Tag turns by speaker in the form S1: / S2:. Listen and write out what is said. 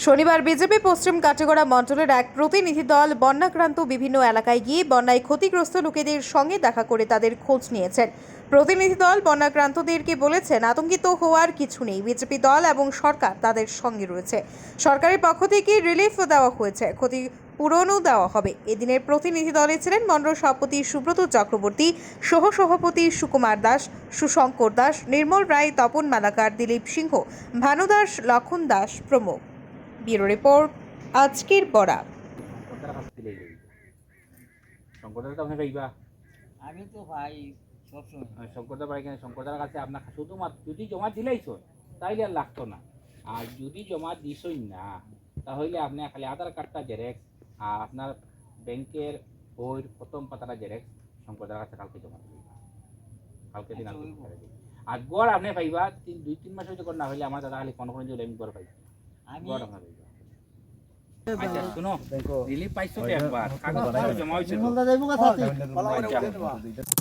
S1: শনিবার বিজেপি পশ্চিম কাটিগড়া মণ্ডলের এক প্রতিনিধি দল বন্যাক্রান্ত বিভিন্ন এলাকায় গিয়ে বন্যায় ক্ষতিগ্রস্ত লোকেদের সঙ্গে দেখা করে তাদের খোঁজ নিয়েছেন। প্রতিনিধি দল বন্যাক্রান্তদেরকে বলেছেন, আতঙ্কিত হওয়ার কিছু নেই, বিজেপি দল এবং সরকার তাদের সঙ্গে রয়েছে। সরকারের পক্ষ থেকে রিলিফ দেওয়া হয়েছে, ক্ষতিপূরণও দেওয়া হবে। এদিনের প্রতিনিধি দলে ছিলেন মণ্ডল সভাপতি সুব্রত চক্রবর্তী, সহ সভাপতি সুকুমার দাস, সুশঙ্কর দাস, নির্মল রায়, তপন মালাকার, দিলীপ সিংহ, ভানু দাস, লক্ষণ দাস প্রমুখ। ব্যুরো রিপোর্ট, আজকের পড়া।
S2: শঙ্করদার তো আপনি পাইবা,
S3: আমি তো ভাই সবসময়
S2: শঙ্করদার পাই কেন? শঙ্করদার কাছে আপনার শুধুমাত্র যদি জমা দিলেইছ তাইলে আর লাগতো না, আর যদি জমা দিছই না তাহলে আপনি খালি আধার কার্ডটা জেরক্স আর আপনার ব্যাংকের বইয়ের প্রথম পাতাটা জেরক্স শঙ্করদার কাছে কালকে জমা দিবেন। কালকে দিন আর গড় আপনি পাইবা 2-3 মাস হইতে না হইলে আমার দাদা খালি ফোন করে দিলে আমি গড় পাইবা, গড় আপনার পাইবা। আচ্ছা শুনো, রিলিফ পাইছো তো একবার, কাগজ জমা হয়েছে তো?